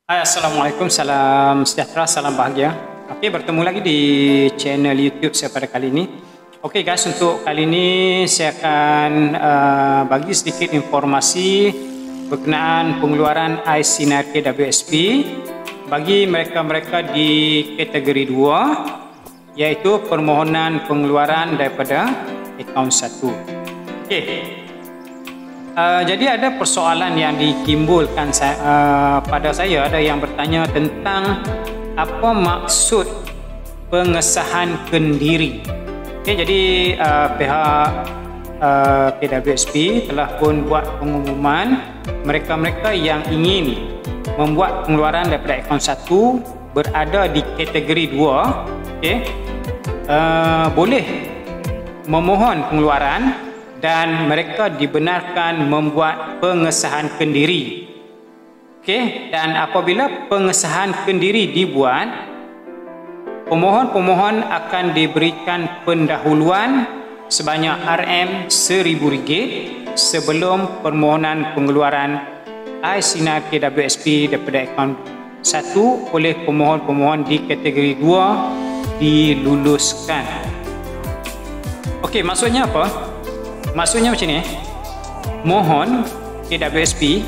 Hai, Assalamualaikum, salam sejahtera, salam bahagia. Okey, bertemu lagi di channel YouTube saya pada kali ini. Okey guys, untuk kali ini saya akan bagi sedikit informasi berkenaan pengeluaran iSinar KWSP bagi mereka-mereka di kategori 2, iaitu permohonan pengeluaran daripada akaun 1. Okey. Jadi ada persoalan yang ditimbulkan pada saya, ada yang bertanya tentang apa maksud pengesahan kendiri. Okay, jadi pihak KWSP telah pun buat pengumuman mereka-mereka yang ingin membuat pengeluaran daripada akaun 1 berada di kategori 2, okay, boleh memohon pengeluaran dan mereka dibenarkan membuat pengesahan kendiri. Okey, dan apabila pengesahan kendiri dibuat, pemohon-pemohon akan diberikan pendahuluan sebanyak RM1,000 sebelum permohonan pengeluaran iSinar KWSP daripada akaun 1 oleh pemohon-pemohon di kategori 2 diluluskan. Okey, maksudnya apa? Maksudnya macam ni, mohon KWSP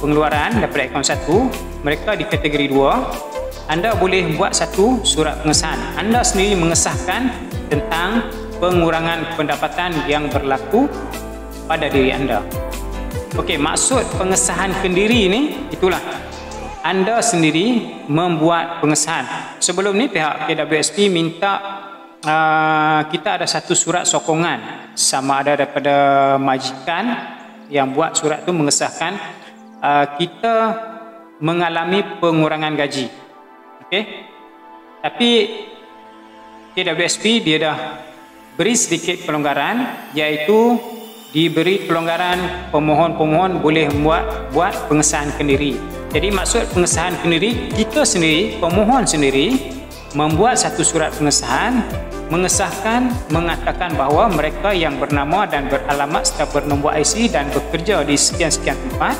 pengeluaran daripada akaun 1, mereka di kategori 2, anda boleh buat satu surat pengesahan. Anda sendiri mengesahkan tentang pengurangan pendapatan yang berlaku pada diri anda. Okey, maksud pengesahan kendiri ini itulah, anda sendiri membuat pengesahan. Sebelum ni pihak KWSP minta kita ada satu surat sokongan, sama ada daripada majikan yang buat surat tu mengesahkan kita mengalami pengurangan gaji. Okey, tapi KWSP dia dah beri sedikit pelonggaran, iaitu diberi pelonggaran pemohon-pemohon boleh buat pengesahan kendiri. Jadi maksud pengesahan kendiri, kita sendiri, pemohon sendiri membuat satu surat pengesahan mengesahkan, mengatakan bahawa mereka yang bernama dan beralamat serta bernombor IC dan bekerja di sekian-sekian tempat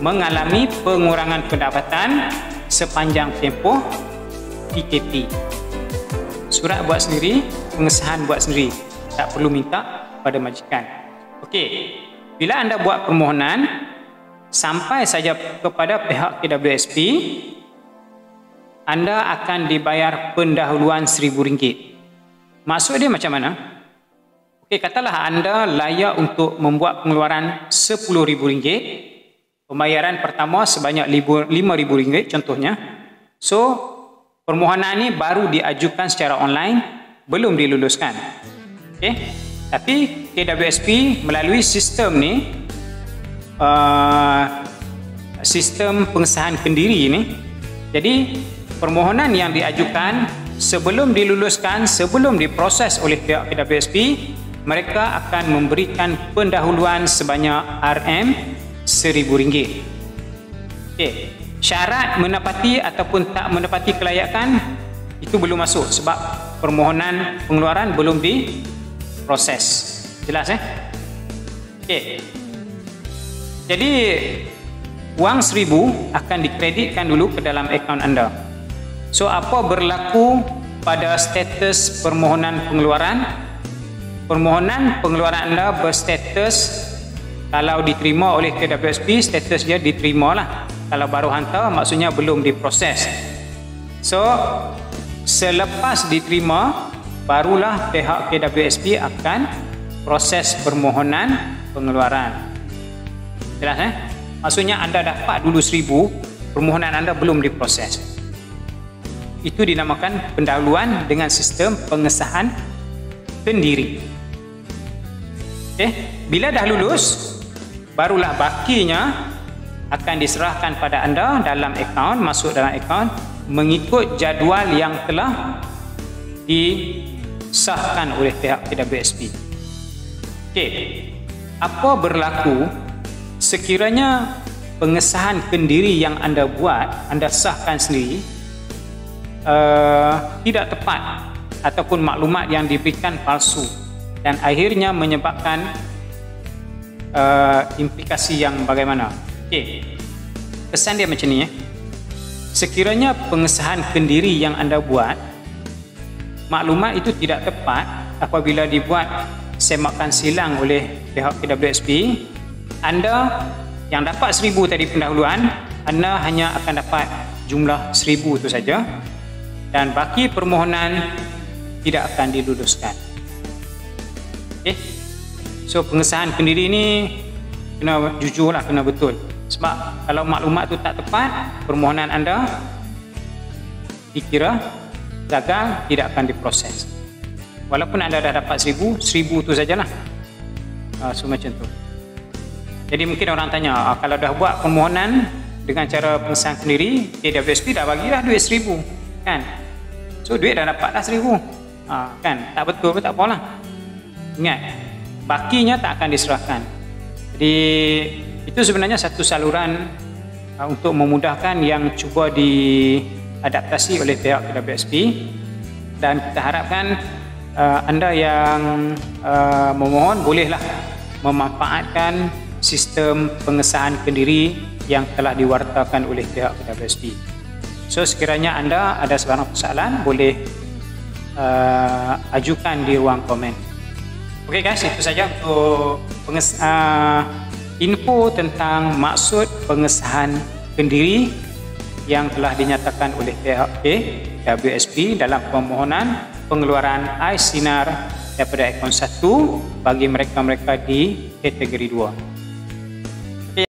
mengalami pengurangan pendapatan sepanjang tempoh PKP. Surat buat sendiri, pengesahan buat sendiri, tak perlu minta pada majikan. Okey, bila anda buat permohonan sampai saja kepada pihak KWSP, anda akan dibayar pendahuluan RM1,000. Maksud dia macam mana? Okey, katalah anda layak untuk membuat pengeluaran RM10,000. Pembayaran pertama sebanyak RM5,000 contohnya. So, permohonan ini baru diajukan secara online, belum diluluskan. Okey, tapi KWSP melalui sistem ni, sistem pengesahan kendiri ini, jadi permohonan yang diajukan sebelum diluluskan, sebelum diproses oleh pihak KWSP, mereka akan memberikan pendahuluan sebanyak RM1,000. Okey, syarat menepati ataupun tak menepati kelayakan itu belum masuk sebab permohonan pengeluaran belum diproses. Jelas Okey. Jadi wang RM1,000 akan dikreditkan dulu ke dalam akaun anda. So, apa berlaku pada status permohonan pengeluaran? Permohonan pengeluaran anda berstatus, kalau diterima oleh KWSP, status dia diterima lah. Kalau baru hantar, maksudnya belum diproses. So, selepas diterima, barulah pihak KWSP akan proses permohonan pengeluaran. Jelas Maksudnya anda dapat dulu RM1,000, permohonan anda belum diproses. Itu dinamakan pendahuluan dengan sistem pengesahan kendiri. Okay. Bila dah lulus, barulah bakinya akan diserahkan pada anda dalam akaun, masuk dalam akaun mengikut jadual yang telah disahkan oleh pihak KWSP. Okay. Apa berlaku sekiranya pengesahan kendiri yang anda buat, anda sahkan sendiri, tidak tepat ataupun maklumat yang diberikan palsu dan akhirnya menyebabkan implikasi yang bagaimana? Okey, pesan dia macam ni sekiranya pengesahan kendiri yang anda buat, maklumat itu tidak tepat apabila dibuat semakan silang oleh pihak KWSP, anda yang dapat 1000 tadi pendahuluan, anda hanya akan dapat jumlah 1000 itu saja, dan baki permohonan tidak akan diluluskan. Okay. So pengesahan kendiri ini kena jujur lah, kena betul. Sebab kalau maklumat itu tak tepat, permohonan anda dikira gagal, tidak akan diproses. Walaupun anda dah dapat 1000 itu sajalah. So macam tu. Jadi mungkin orang tanya, kalau dah buat permohonan dengan cara pengesahan kendiri, KWSP dah bagilah duit 1000, kan? So duit dah dapat dah 1000, kan? Tak betul pun tak apalah. Ingat, bakinya tak akan diserahkan. Jadi itu sebenarnya satu saluran untuk memudahkan yang cuba diadaptasi oleh pihak KWSP, dan kita harapkan anda yang memohon bolehlah memanfaatkan sistem pengesahan kendiri yang telah diwartakan oleh pihak KWSP. So sekiranya anda ada sebarang persoalan, boleh ajukan di ruang komen. Okey guys, itu saja untuk info tentang maksud pengesahan kendiri yang telah dinyatakan oleh pihak KWSP dalam permohonan pengeluaran AIS Sinar daripada akaun 1 bagi mereka-mereka di kategori 2.